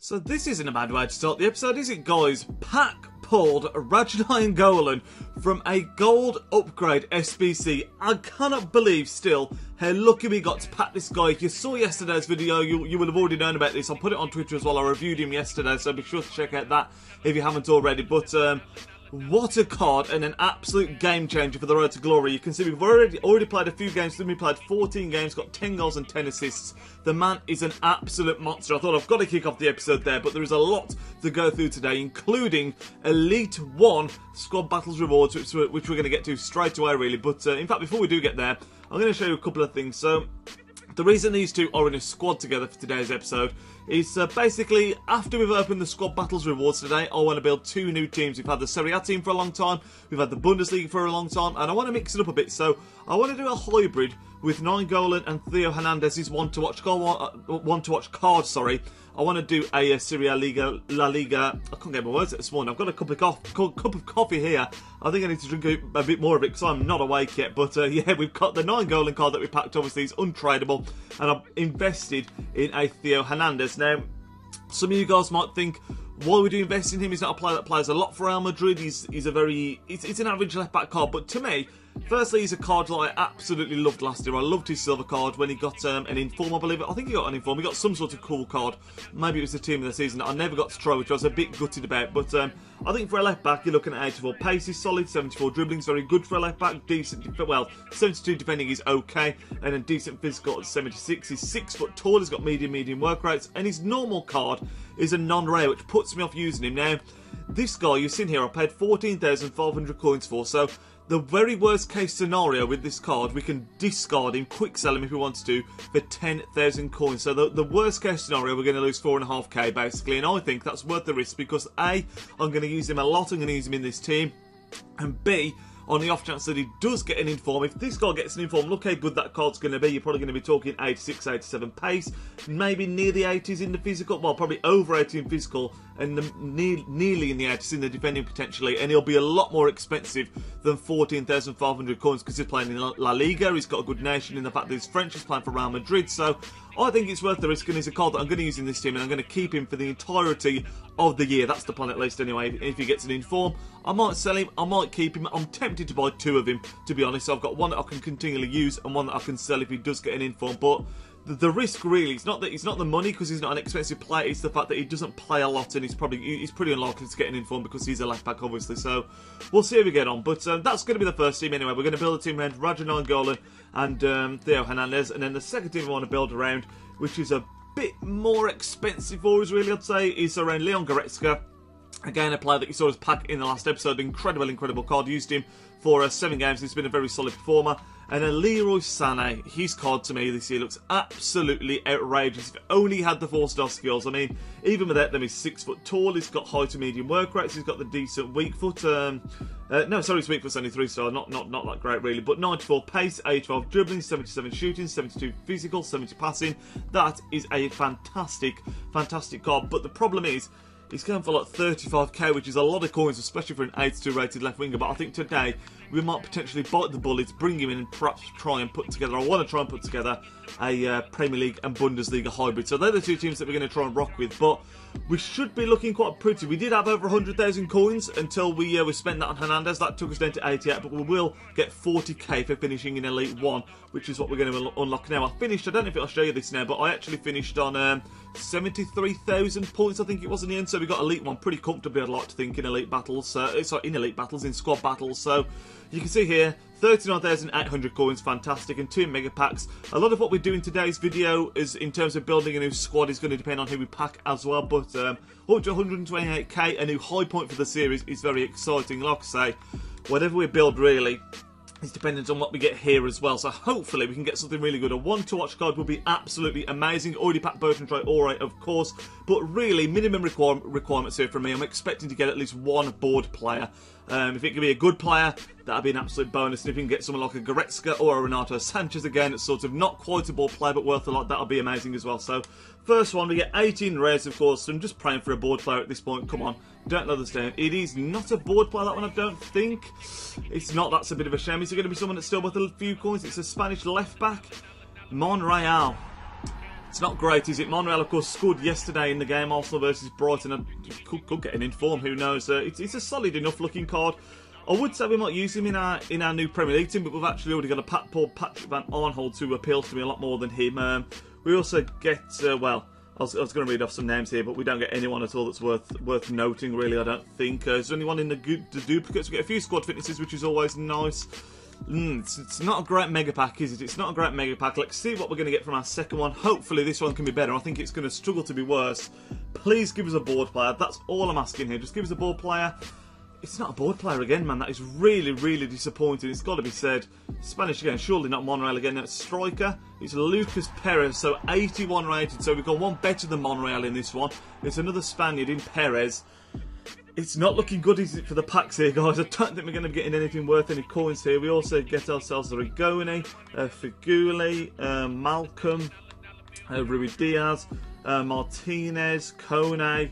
So this isn't a bad way to start the episode, is it, guys? Pack pulled Rajnai Golan from a gold upgrade SBC. I cannot believe still how lucky we got to pack this guy. If you saw yesterday's video, you will have already known about this. I'll put it on Twitter as well. I reviewed him yesterday, so be sure to check out that if you haven't already. But what a card and an absolute game changer for the road to glory. You can see we've already played a few games. We played 14 games, got 10 goals and 10 assists. The man is an absolute monster. I thought I've got to kick off the episode there, but there is a lot to go through today, including Elite 1 Squad Battles rewards, which we're going to get to straight away, really. But in fact, before we do get there, I'm going to show you a couple of things. So the reason these two are in a squad together for today's episode is basically after we've opened the Squad Battles rewards today, I want to build two new teams. We've had the Serie A team for a long time, we've had the Bundesliga for a long time, and I want to mix it up a bit. So I want to do a hybrid with Golan and Theo Hernandez's one-to-watch card. Sorry, I want to do a Serie A La Liga. I can't get my words out this morning. I've got a cup of coffee here. I think I need to drink a bit more of it because I'm not awake yet. But yeah, we've got the Golan card that we packed. Obviously, it's untradeable, and I've invested in a Theo Hernandez. Now, some of you guys might think, why would you invest in him? He's not a player that plays a lot for Real Madrid. He's an average left-back card. But to me, firstly, he's a card that I absolutely loved last year. I loved his silver card when he got an inform, I believe. I think he got an inform. He got some sort of cool card. Maybe it was the team of the season that I never got to try, which I was a bit gutted about. But I think for a left-back, you're looking at 84 pace is solid, 74 dribbling's very good for a left-back. Decent, well, 72 defending is okay, and then decent physical at 76. He's 6 foot tall. He's got medium work rates, and his normal card is a non-rare, which puts me off using him. Now, this guy you've seen here, I paid 14,500 coins for, so the very worst case scenario with this card, we can discard him, quick sell him if we wanted to, for 10,000 coins. So the worst case scenario, we're going to lose 4.5k basically, and I think that's worth the risk because A, I'm going to use him a lot, I'm going to use him in this team, and B, on the off chance that he does get an inform, if this guy gets an inform, look how good that card's going to be. You're probably going to be talking 86, 87 pace, maybe near the 80s in the physical, well, probably over 80 in physical, and nearly in the 80s in the defending potentially, and he'll be a lot more expensive than 14,500 coins because he's playing in La Liga. He's got a good nation in the fact that he's French, he's playing for Real Madrid, so I think it's worth the risk, and he's a card that I'm going to use in this team, and I'm going to keep him for the entirety of the year. That's the plan at least anyway. If he gets an inform, I might sell him, I might keep him. I'm tempted to buy two of him, to be honest. So I've got one that I can continually use and one that I can sell if he does get an inform. But the risk really, it's not the money because he's not an expensive player, it's the fact that he doesn't play a lot, and he's pretty unlikely to get an inform because he's a left back obviously. So we'll see how we get on. But that's going to be the first team anyway. We're going to build a team around Rajnai Golan and Theo Hernandez, and then the second team we want to build around, which is a bit more expensive for us really, I'd say, is around Leon Goretzka. Again, a player that you saw us pack in the last episode. Incredible card. Used him for 7 games. He's been a very solid performer. And then Leroy Sané, his card to me this year looks absolutely outrageous. If only he had the 4-star skills. I mean, even without them, he's 6 foot tall. He's got high to medium work rates. He's got the decent weak foot. No, sorry, his weak foot's only 3-star. Not that great really. But 94 pace, 85 dribbling, 77 shooting, 72 physical, 70 passing. That is a fantastic card. But the problem is, he's going for like 35k, which is a lot of coins, especially for an 82 rated left winger. But I think today we might potentially bite the bullet, bring him in, and perhaps try and put together. I want to try and put together a Premier League and Bundesliga hybrid. So they're the two teams that we're going to try and rock with. But we should be looking quite pretty. We did have over 100,000 coins until we spent that on Hernandez. That took us down to 88, but we will get 40k for finishing in Elite 1, which is what we're going to unlock now. I don't know if I'll show you this now, but I actually finished on 73,000 points, I think it was in the end. So we got Elite 1 pretty comfortably, I'd like to think, in Elite Battles. In Squad Battles. So you can see here, 39,800 coins, fantastic, and 2 mega packs. A lot of what we're doing today's video is in terms of building a new squad is going to depend on who we pack as well. But up to 128k, a new high point for the series, is very exciting. Like I say, whatever we build really is dependent on what we get here as well. So hopefully we can get something really good. A one-to-watch card would be absolutely amazing. Already packed Bertrand Traore, of course. But really, minimum requirements here from me. I'm expecting to get at least one board player. If it can be a good player, that'd be an absolute bonus. And if we can get someone like a Goretzka or a Renato Sanchez again, it's sort of not quite a ball player, but worth a lot, that'll be amazing as well. So first one, we get 18 rares, of course. So I'm just praying for a board player at this point. Come on, don't let us down. It is not a board player, that one, I don't think. It's not, that's a bit of a shame. Is it going to be someone that's still worth a few coins? It's a Spanish left back, Monreal. It's not great, is it? Monreal, of course, scored yesterday in the game, Arsenal versus Brighton, and could get an inform, who knows. It's a solid enough looking card. I would say we might use him in our new Premier League team, but we've actually already got a Patrick Van Arnhold who appeals to me a lot more than him. We also get, well, I was going to read off some names here, but we don't get anyone at all that's worth noting, really, I don't think. Is there anyone in the duplicates? We get a few squad fitnesses, which is always nice. It's not a great mega pack, is it? It's not a great mega pack. Let's see what we're going to get from our second one. Hopefully this one can be better. I think it's going to struggle to be worse. Please give us a board player. That's all I'm asking here. Just give us a board player. It's not a board player again, man. That is really, really disappointing. It's got to be said. Spanish again, surely not Monreal again. It's striker. It's Lucas Perez, so 81 rated. So we've got one better than Monreal in this one. It's another Spaniard in Perez. It's not looking good, is it, for the packs here, guys? I don't think we're going to be getting anything worth any coins here. We also get ourselves the Rigoni, Figuli, Malcolm, Rui Diaz, Martinez, Kone.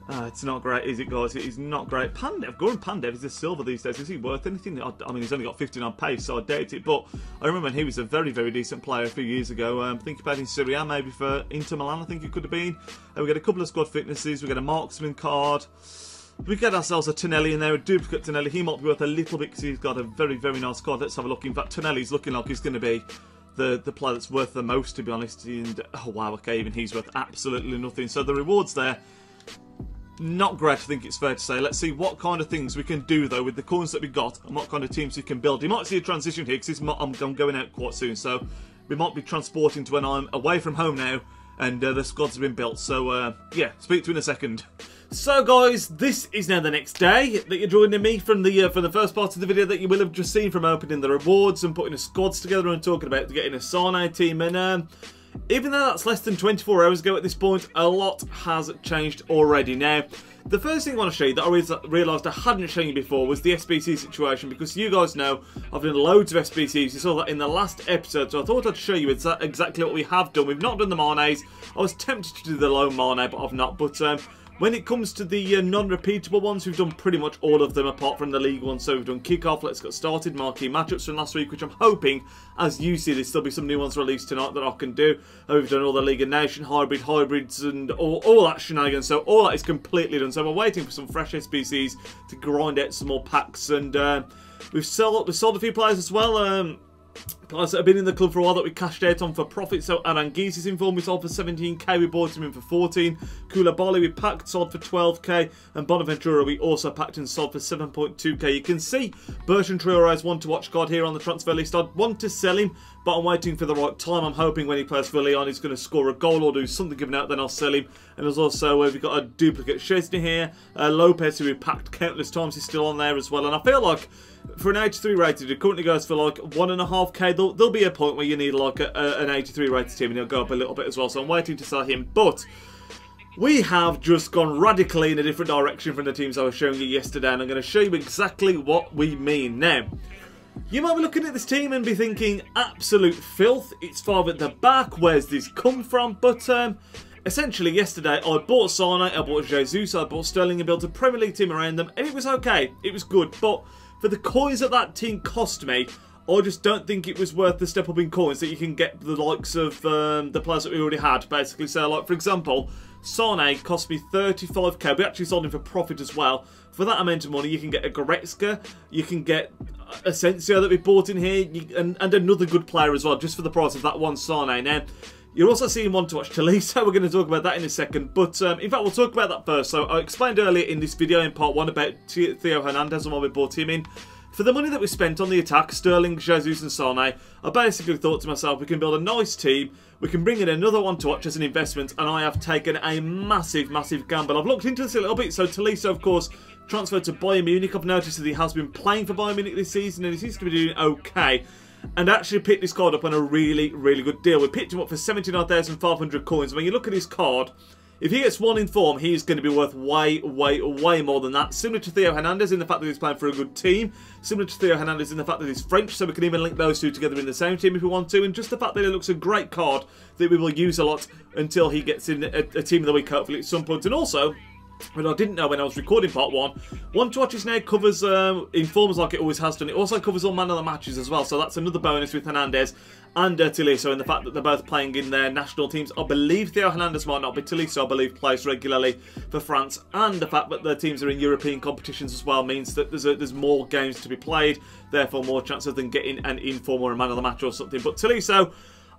It's not great, is it, guys? It is not great. Pandev, Goran Pandev is a silver these days. Is he worth anything? I mean, he's only got 59 pace, so I doubt it. But I remember when he was a very, very decent player a few years ago. I think about in Serie A, maybe for Inter Milan, I think it could have been. We get a couple of squad fitnesses. We get a marksman card. We get ourselves a Tonelli in there, a duplicate Tonelli. He might be worth a little bit because he's got a very, very nice card. Let's have a look. In fact, Tonelli's looking like he's going to be the player that's worth the most, to be honest. And, oh, wow, okay, even he's worth absolutely nothing. So the rewards there, not great, I think it's fair to say. Let's see what kind of things we can do, though, with the coins that we got and what kind of teams we can build. You might see a transition here because I'm going out quite soon. So we might be transporting to when I'm away from home now and the squads have been built. So, yeah, speak to you in a second. So guys, this is now the next day that you're joining me from the first part of the video that you will have just seen, from opening the rewards and putting the squads together and talking about getting a Sane team. And even though that's less than 24 hours ago at this point, a lot has changed already. Now, the first thing I want to show you that I realised I hadn't shown you before was the SBC situation, because you guys know I've done loads of SBCs. You saw that in the last episode, so I thought I'd show you exactly what we have done. We've not done the Manes. I was tempted to do the lone Mane, but I've not. But when it comes to the non-repeatable ones, we've done pretty much all of them apart from the league ones. So we've done Kickoff, Let's Get Started, Marquee Matchups from last week, which I'm hoping, as you see, there's still be some new ones released tonight that I can do. We've done all the League of Nation, hybrids, and all that shenanigans. So all that is completely done. So we're waiting for some fresh SBCs to grind out some more packs. And we've sold a few players as well. Players that have been in the club for a while that we cashed out on for profit. So Aranguiz is informed, we sold for 17k, we bought him in for 14. Koulibaly we packed, sold for 12k, and Bonaventura we also packed and sold for 7.2k. You can see Bertrand Traore's one to watch card here on the transfer list. I'd want to sell him, but I'm waiting for the right time. I'm hoping when he plays for Lyon he's going to score a goal or do something given out, then I'll sell him. And there's also, we've got a duplicate Szczesny here. Lopez, who we packed countless times, is still on there as well. And I feel like for an 83 rated, it currently goes for like 1.5k. There'll be a point where you need like an 83 rated team and it'll go up a little bit as well. So I'm waiting to sell him. But we have just gone radically in a different direction from the teams I was showing you yesterday. And I'm going to show you exactly what we mean. Now, you might be looking at this team and be thinking, absolute filth. It's 5 at the back. Where's this come from? But essentially, yesterday, I bought Sane, I bought Jesus, I bought Sterling and built a Premier League team around them. And it was okay. It was good. But for the coins that team cost me, I just don't think it was worth the step up in coins that you can get the likes of the players that we already had, basically. So, like, for example, Sane cost me 35k. We actually sold him for profit as well. For that amount of money, you can get a Goretzka, you can get Asensio that we bought in here, and another good player as well, just for the price of that one Sane. Now, you're also seeing one to watch Tolisso. We're going to talk about that in a second. But, in fact, we'll talk about that first. So, I explained earlier in this video in part 1 about Theo Hernandez and why we bought him in. For the money that we spent on the attack, Sterling, Jesus and Sane, I basically thought to myself, we can build a nice team, we can bring in another one to watch as an investment, and I have taken a massive, massive gamble. I've looked into this a little bit. So, Tolisso, of course, transferred to Bayern Munich. I've noticed that he has been playing for Bayern Munich this season, and he seems to be doing okay. And actually picked this card up on a really, really good deal. We picked him up for 79,500 coins. When you look at his card, if he gets one in form, he's going to be worth way, way, way more than that. Similar to Theo Hernandez in the fact that he's playing for a good team. Similar to Theo Hernandez in the fact that he's French, so we can even link those two together in the same team if we want to. And just the fact that it looks a great card that we will use a lot until he gets in a team of the week, hopefully, at some point. And also, but I didn't know when I was recording part 1. One to Watch is now covers informs like it always has done. It also covers all man of the matches as well, so that's another bonus with Hernandez and Tolisso, and the fact that they're both playing in their national teams. I believe Theo Hernandez might not be. Tolisso, I believe, plays regularly for France, and the fact that their teams are in European competitions as well means that there's more games to be played, therefore more chance of them getting an inform or a man of the match or something. But Tolisso,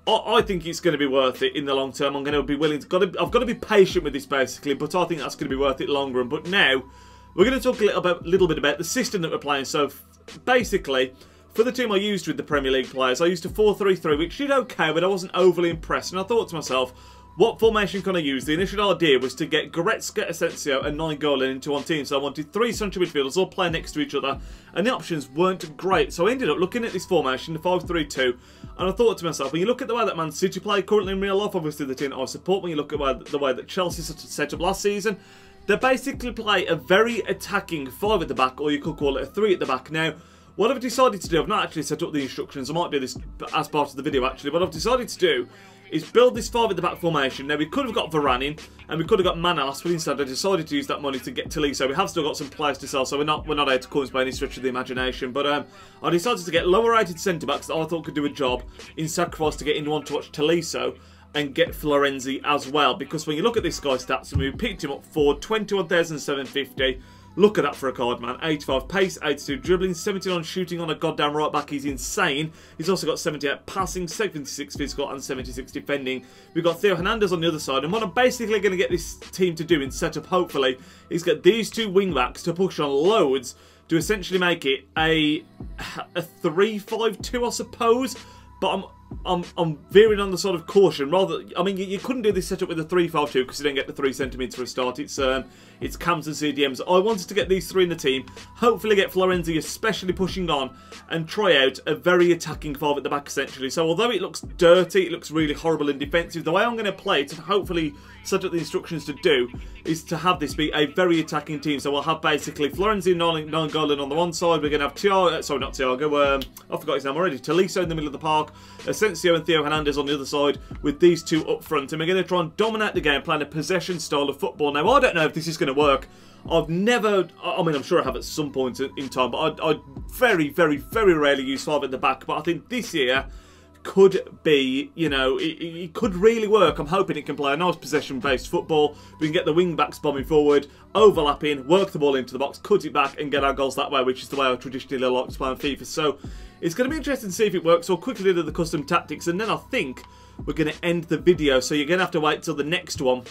I think it's going to be worth it in the long term. I'm going to be willing to... I've got to be patient with this, basically, but I think that's going to be worth it long run. But now, we're going to talk a little bit about the system that we're playing. So, basically, for the team I used with the Premier League players, I used a 4-3-3, which did okay, but I wasn't overly impressed. And I thought to myself, what formation can I use? The initial idea was to get Goretzka, Asensio and Nainggolan into one team. So I wanted 3 central midfielders all playing next to each other, and the options weren't great. So I ended up looking at this formation, the 5-3-2, and I thought to myself, when you look at the way that Man City play currently in real life, obviously the team I support, when you look at the way that Chelsea set up last season, they basically play a very attacking 5 at the back, or you could call it a 3 at the back. Now, what I've decided to do, I've not actually set up the instructions, I might do this as part of the video actually, what I've decided to do is build this 5 at the back formation. Now, we could have got Varane in, and we could have got Manolas, but instead I decided to use that money to get Tolisso. We have still got some players to sell, so we're not able to come by any stretch of the imagination. But I decided to get lower-rated centre-backs that I thought could do a job in sacrifice to get in one to watch Tolisso and get Florenzi as well. Because when you look at this guy's stats, we picked him up for 21,750. Look at that for a card, man. 85 pace, 82 dribbling, 79 shooting on a goddamn right back. He's insane. He's also got 78 passing, 76 physical and 76 defending. We've got Theo Hernandez on the other side. And what I'm basically going to get this team to do in setup, hopefully, is get these 2 wing-backs to push on loads to essentially make it a 3-5-2, I suppose. But I'm veering on the sort of caution. Rather, I mean, you couldn't do this setup with a 3-5-2 because you don't get the 3 centimetres for a start. It's cams and CDMs. I wanted to get these 3 in the team. Hopefully get Florenzi especially pushing on and try out a very attacking 5 at the back essentially. So although it looks dirty, it looks really horrible and defensive, the way I'm going to play it and hopefully set up the instructions to do is to have this be a very attacking team. So we'll have basically Florenzi and Nainggolan on the one side. We're going to have Thiago, sorry not Thiago, I forgot his name already, Tolisso in the middle of the park, Asensio and Theo Hernandez on the other side with these 2 up front. And we're going to try and dominate the game playing a possession style of football. Now I don't know if this is going to work. I've never, I mean I'm sure I have at some point in time, but I very, very, very rarely use 5 at the back. But I think this year could be, you know, it could really work. I'm hoping it can play a nice possession-based football. We can get the wing-backs bombing forward, overlapping, work the ball into the box, cut it back and get our goals that way, which is the way I traditionally like to play on FIFA. So it's going to be interesting to see if it works. So I'll quickly do the custom tactics, and then I think we're going to end the video. So you're going to have to wait till the next one,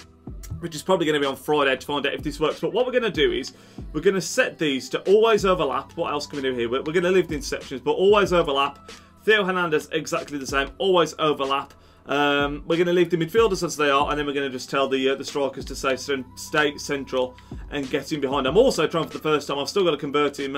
which is probably going to be on Friday, to find out if this works. But what we're going to do is we're going to set these to always overlap. What else can we do here? We're going to leave the interceptions, but always overlap. Theo Hernandez exactly the same, always overlap. We're going to leave the midfielders as they are, and then we're going to just tell the strikers to stay central and get in behind. I'm also trying for the first time, I've still got to convert him,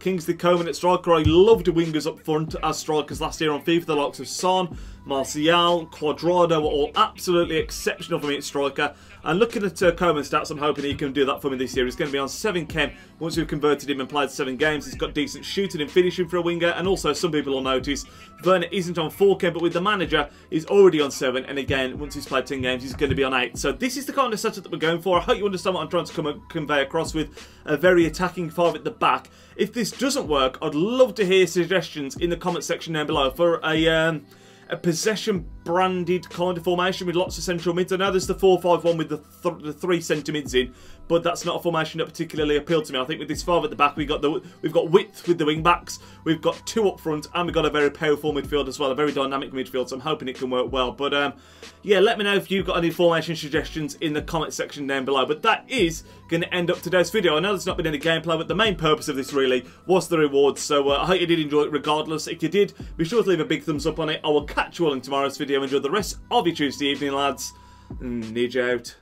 Kingsley Coman at striker. I loved the wingers up front as strikers last year on FIFA, the likes of Son, Martial, Quadrado were all absolutely exceptional for me at striker. And looking at Coman's stats, I'm hoping he can do that for me this year. He's going to be on 7 chem once we've converted him and played 7 games. He's got decent shooting and finishing for a winger. And also, some people will notice, Werner isn't on 4 chem, but with the manager, he's already on 7. And again, once he's played 10 games, he's going to be on 8. So this is the kind of setup that we're going for. I hope you understand what I'm trying to convey across with a very attacking 5 at the back. If this doesn't work, I'd love to hear suggestions in the comment section down below for a possession branded kind of formation with lots of central mids. I know there's the 4-5-1 with the 3 centre mids in, but that's not a formation that particularly appealed to me. I think with this 5 at the back, we've got width with the wing backs, we've got 2 up front, and we've got a very powerful midfield as well, a very dynamic midfield. So I'm hoping it can work well. But yeah, let me know if you've got any formation suggestions in the comment section down below. But that is going to end up today's video. I know there's not been any gameplay, but the main purpose of this really was the rewards. So I hope you did enjoy it regardless. If you did, be sure to leave a big thumbs up on it. I will catch you all in tomorrow's video. Enjoy the rest of your Tuesday evening, lads. Nidge out.